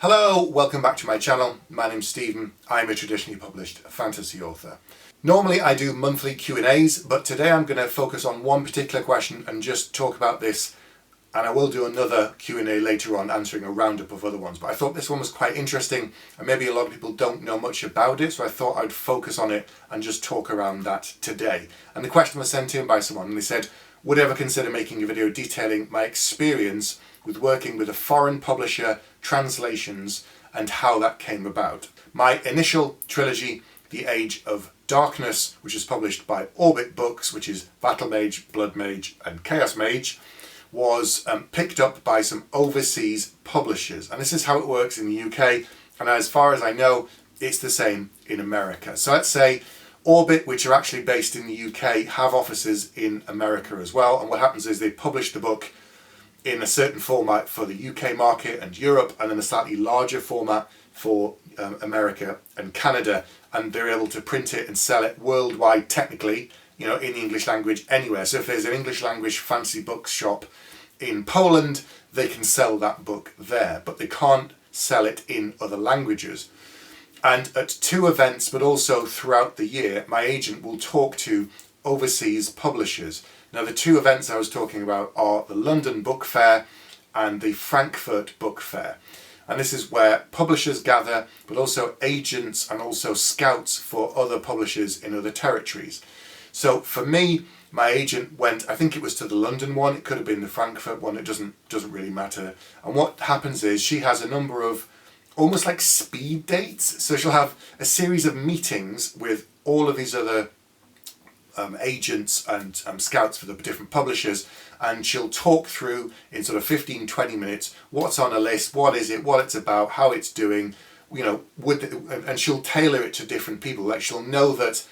Hello, welcome back to my channel. My name's Stephen. I'm a traditionally published fantasy author. Normally I do monthly Q&As, but today I'm going to focus on one particular question and just talk about this, and I will do another Q&A later on answering a roundup of other ones. But I thought this one was quite interesting and maybe a lot of people don't know much about it, so I thought I'd focus on it and just talk around that today. And the question was sent in by someone and they said, would I ever consider making a video detailing my experience with working with a foreign publisher, translations, and how that came about. My initial trilogy, The Age of Darkness, which is published by Orbit Books, which is Battle Mage, Blood Mage, and Chaos Mage, was picked up by some overseas publishers. And this is how it works in the UK, and as far as I know, it's the same in America. So let's say Orbit, which are actually based in the UK, have offices in America as well, and what happens is they publish the book in a certain format for the UK market and Europe, and then a slightly larger format for America and Canada, and they're able to print it and sell it worldwide technically, in the English language anywhere. So if there's an English language fancy books shop in Poland, they can sell that book there, but they can't sell it in other languages. And at two events, but also throughout the year, my agent will talk to overseas publishers. Now, the two events I was talking about are the London Book Fair and the Frankfurt Book Fair. And this is where publishers gather, but also agents and also scouts for other publishers in other territories. So for me, my agent went, I think it was to the London one, it could have been the Frankfurt one, it doesn't really matter. And what happens is she has a number of almost like speed dates. So she'll have a series of meetings with all of these other agents and scouts for the different publishers, and she'll talk through in sort of 15-20 minutes what's on a list, what is it, what it's about, how it's doing, and she'll tailor it to different people. Like, she'll know that,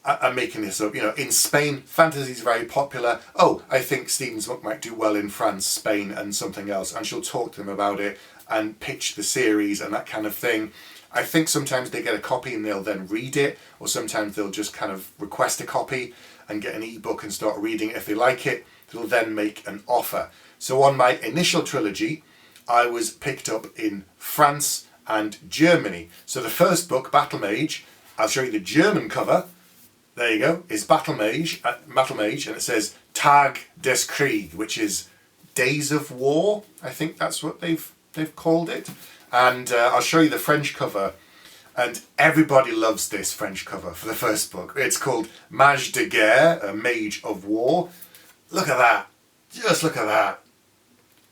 I'm making this up, in Spain fantasy is very popular. Oh, I think Stephen's book might do well in France, Spain, and something else, and she'll talk to them about it and pitch the series and that kind of thing. I think sometimes they get a copy and they'll then read it, or sometimes they'll just kind of request a copy and get an ebook and start reading it. If they like it, they'll then make an offer. So on my initial trilogy, I was picked up in France and Germany. So the first book, Battle Mage, I'll show you the German cover. There you go, is Battle Mage, and it says Tag des Krieg, which is Days of War. I think that's what they've called it. And I'll show you the French cover, and everybody loves this French cover for the first book. It's called Mage de Guerre, a Mage of War. Look at that, just look at that.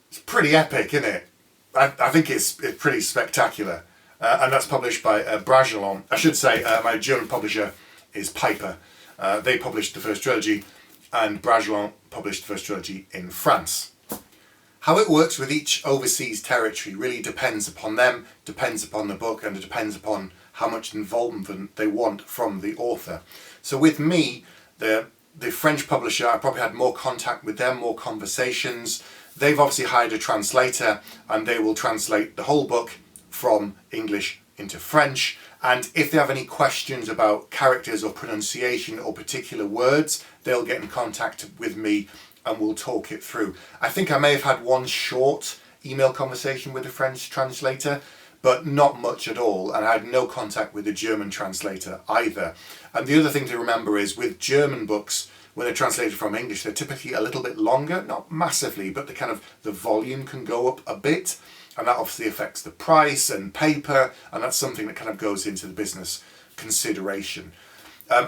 It's pretty epic, isn't it? I think it's pretty spectacular. And that's published by Bragelonne. I should say my German publisher is Piper. They published the first trilogy, and Bragelonne published the first trilogy in France. How it works with each overseas territory really depends upon them, depends upon the book, and it depends upon how much involvement they want from the author. So with me, the French publisher, I probably had more contact with them, more conversations. They've obviously hired a translator, and they will translate the whole book from English into French. And if they have any questions about characters or pronunciation or particular words, they'll get in contact with me and we'll talk it through. I think I may have had one short email conversation with the French translator, but not much at all, and I had no contact with the German translator either. And the other thing to remember is with German books, when they're translated from English, they're typically a little bit longer, not massively, but the volume can go up a bit, and that obviously affects the price and paper, and that's something that kind of goes into the business consideration.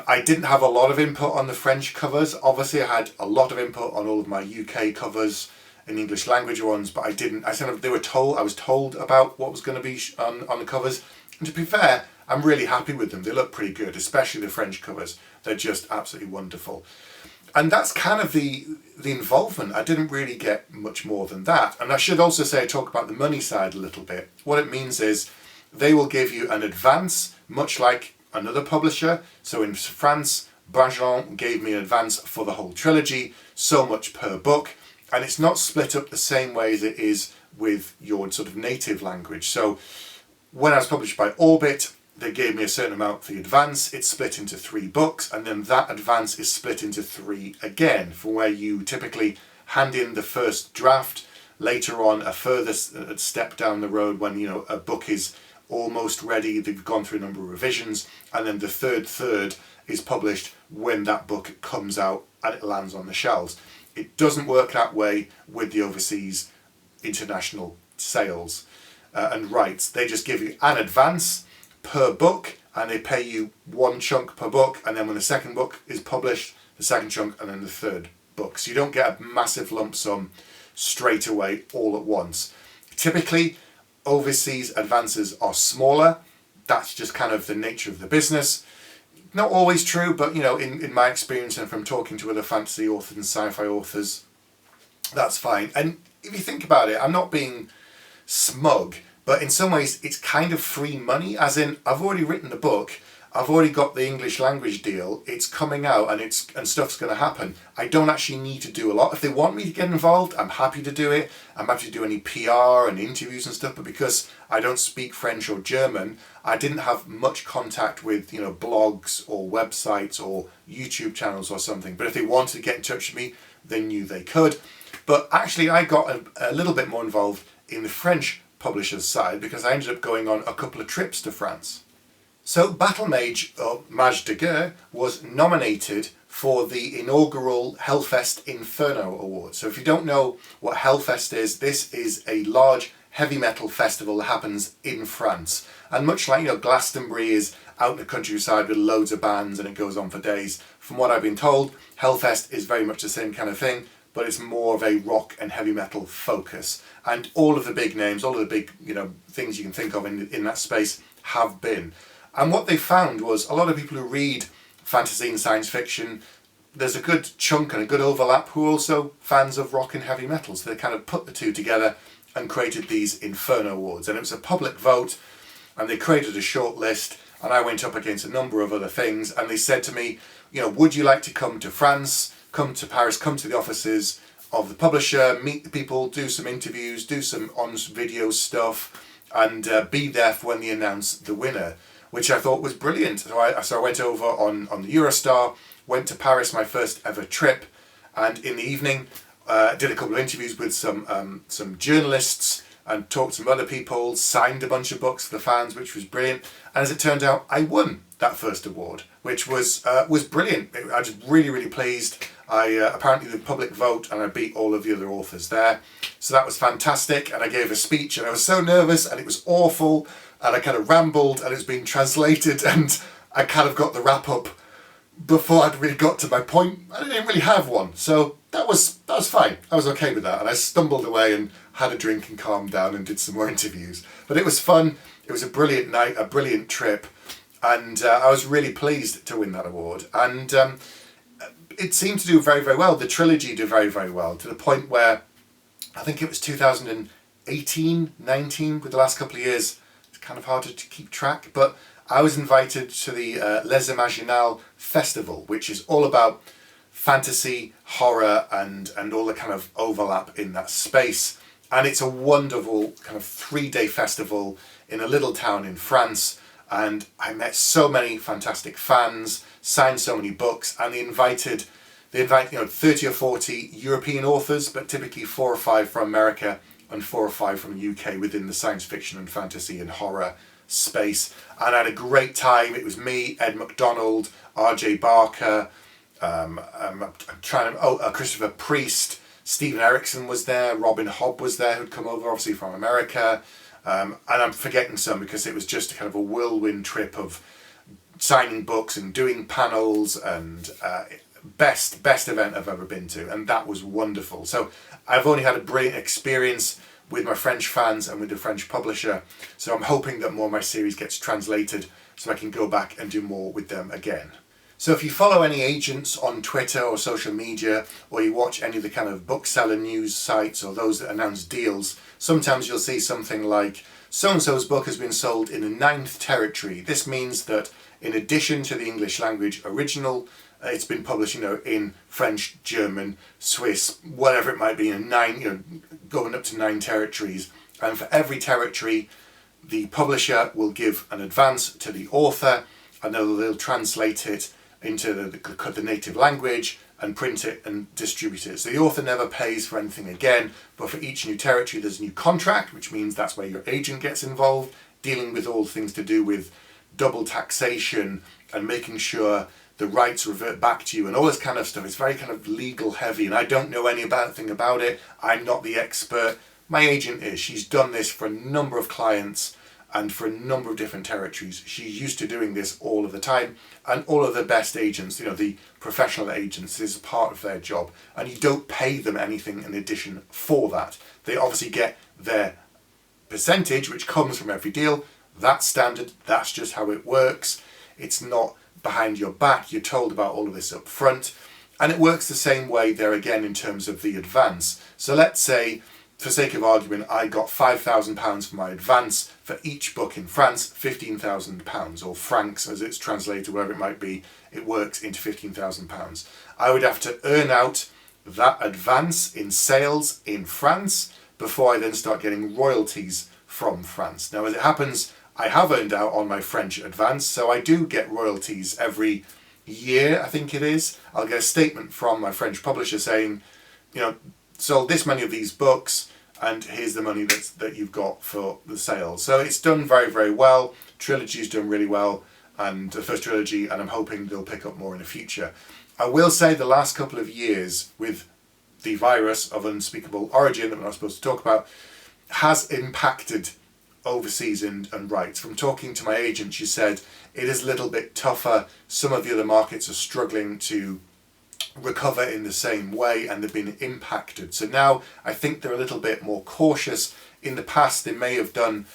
I didn't have a lot of input on the French covers. Obviously, I had a lot of input on all of my UK covers and English language ones, but I didn't. I was told about what was going to be on the covers, and to be fair, I'm really happy with them. They look pretty good, especially the French covers. They're just absolutely wonderful. And that's kind of the involvement. I didn't really get much more than that. And I should also say, talk about the money side a little bit. What it means is they will give you an advance, much like another publisher. So in France, Bragelonne gave me an advance for the whole trilogy, so much per book, and it's not split up the same way as it is with your sort of native language. So when I was published by Orbit, they gave me a certain amount for the advance. It's split into 3 books, and then that advance is split into 3 again, for where you typically hand in the first draft later on a further step down the road when, you know, a book is almost ready, they've gone through a number of revisions, and then the third is published when that book comes out and it lands on the shelves. It doesn't work that way with the overseas international sales and rights. They just give you an advance per book, and they pay you one chunk per book, and then when the second book is published, the second chunk, and then the third book. So you don't get a massive lump sum straight away all at once. Typically, overseas advances are smaller. That's just kind of the nature of the business. Not always true, but, you know, in my experience and from talking to other fantasy authors and sci-fi authors, that's fine. And if you think about it, I'm not being smug, but in some ways it's kind of free money, as in I've already written the book, I've already got the English language deal, it's coming out and stuff's going to happen. I don't actually need to do a lot. If they want me to get involved, I'm happy to do it. I'm happy to do any PR and interviews and stuff, but because I don't speak French or German, I didn't have much contact with, you know, blogs or websites or YouTube channels or something. But if they wanted to get in touch with me, they knew they could. But actually I got a little bit more involved in the French publisher's side because I ended up going on a couple of trips to France. So Battle Mage, or Mage de Guerre, was nominated for the inaugural Hellfest Inferno Award. So if you don't know what Hellfest is, this is a large heavy metal festival that happens in France. And much like, you know, Glastonbury is out in the countryside with loads of bands and it goes on for days, from what I've been told, Hellfest is very much the same kind of thing, but it's more of a rock and heavy metal focus. And all of the big names, all of the big, you know, things you can think of in that space have been. And what they found was a lot of people who read fantasy and science fiction, there's a good chunk and a good overlap who are also fans of rock and heavy metal. So they kind of put the two together and created these Inferno Awards. And it was a public vote, and they created a short list, and I went up against a number of other things, and they said to me, you know, would you like to come to France, come to Paris, come to the offices of the publisher, meet the people, do some interviews, do some on-video stuff, and be there for when they announce the winner, which I thought was brilliant. So I went over on the Eurostar, went to Paris, my first ever trip, and in the evening did a couple of interviews with some journalists and talked to some other people, signed a bunch of books for the fans, which was brilliant. And as it turned out, I won that first award, which was brilliant. I was really, really pleased. Apparently the public vote, and I beat all of the other authors there. So that was fantastic, and I gave a speech, and I was so nervous, and it was awful, and I kind of rambled, and it was being translated, and I kind of got the wrap up before I'd really got to my point. I didn't really have one, so that was fine. I was okay with that, and I stumbled away and had a drink and calmed down and did some more interviews. But it was fun. It was a brilliant night, a brilliant trip, and I was really pleased to win that award. And it seemed to do very, very well. The trilogy did very, very well, to the point where I think it was 2018, 19, with the last couple of years. It's kind of harder to keep track, but I was invited to the Les Imaginales Festival, which is all about fantasy, horror, and all the kind of overlap in that space. And it's a wonderful kind of 3-day festival in a little town in France. And I met so many fantastic fans, signed so many books, and they invite 30 or 40 European authors, but typically 4 or 5 from America and 4 or 5 from the UK within the science fiction and fantasy and horror space. And I had a great time. It was me, Ed McDonald, RJ Barker, Christopher Priest, Stephen Erickson was there, Robin Hobb was there, who'd come over obviously from America, and I'm forgetting some because it was just kind of a whirlwind trip of signing books and doing panels, and best event I've ever been to, and that was wonderful. So I've only had a brilliant experience with my French fans and with the French publisher, so I'm hoping that more of my series gets translated so I can go back and do more with them again. So if you follow any agents on Twitter or social media, or you watch any of the kind of bookseller news sites or those that announce deals, sometimes you'll see something like, so-and-so's book has been sold in the 9th territory. This means that in addition to the English language original, it's been published, in French, German, Swiss, whatever it might be, in 9, going up to 9 territories. And for every territory, the publisher will give an advance to the author, and they'll translate it into the native language, and print it and distribute it. So the author never pays for anything again, but for each new territory there's a new contract, which means that's where your agent gets involved, dealing with all things to do with double taxation and making sure the rights revert back to you and all this kind of stuff. It's very kind of legal heavy, and I don't know anything about it. I'm not the expert. My agent is. She's done this for a number of clients and for a number of different territories. She's used to doing this all of the time, and all of the best agents, the professional agents, this is part of their job, and you don't pay them anything in addition for that. They obviously get their percentage, which comes from every deal. That's standard. That's just how it works. It's not behind your back. You're told about all of this up front, and it works the same way there again in terms of the advance. So let's say, for sake of argument, I got £5,000 for my advance for each book in France, £15,000, or francs as it's translated, wherever it might be, it works into £15,000. I would have to earn out that advance in sales in France before I then start getting royalties from France. Now, as it happens, I have earned out on my French advance, so I do get royalties every year, I think it is. I'll get a statement from my French publisher saying, sold this many of these books, and here's the money that you've got for the sales. So it's done very, very well. Trilogy's done really well, and the first trilogy, and I'm hoping they'll pick up more in the future. I will say the last couple of years with the virus of unspeakable origin that we're not supposed to talk about has impacted overseas and rights. From talking to my agent, she said it is a little bit tougher. Some of the other markets are struggling to recover in the same way, and they've been impacted. So now I think they're a little bit more cautious. In the past, they may have done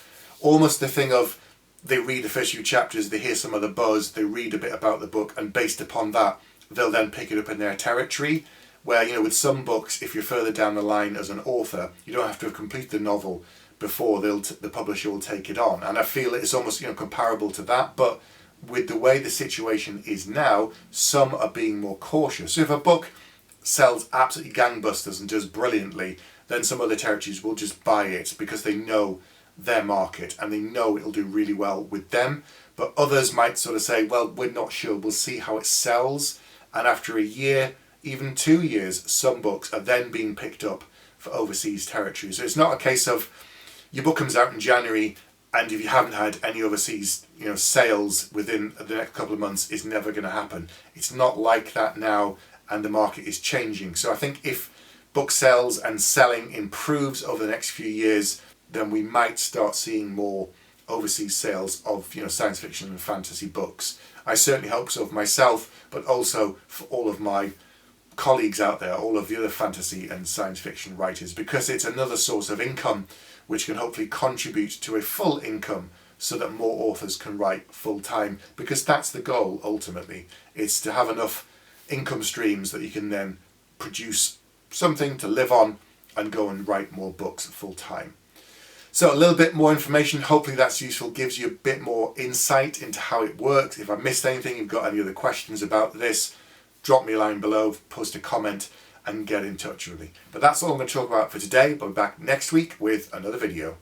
almost the thing of they read the first few chapters, they hear some of the buzz, they read a bit about the book, and based upon that, they'll then pick it up in their territory. Where, with some books, if you're further down the line as an author, you don't have to have completed the novel before the publisher will take it on. And I feel it's almost, comparable to that, but with the way the situation is now, some are being more cautious. So if a book sells absolutely gangbusters and does brilliantly, then some other territories will just buy it because they know their market and they know it'll do really well with them. But others might sort of say, well, we're not sure, we'll see how it sells. And after a year, even 2 years, some books are then being picked up for overseas territories. So it's not a case of your book comes out in January, and if you haven't had any overseas, sales within the next couple of months, it's never going to happen. It's not like that now, and the market is changing. So I think if book sales and selling improves over the next few years, then we might start seeing more overseas sales of, science fiction and fantasy books. I certainly hope so for myself, but also for all of my colleagues out there, all of the other fantasy and science fiction writers, because it's another source of income which can hopefully contribute to a full income so that more authors can write full time, because that's the goal ultimately. It's to have enough income streams that you can then produce something to live on and go and write more books full time. So a little bit more information, hopefully that's useful, gives you a bit more insight into how it works. If I missed anything, you've got any other questions about this, drop me a line below, post a comment and get in touch with me. But that's all I'm going to talk about for today. I'll be back next week with another video.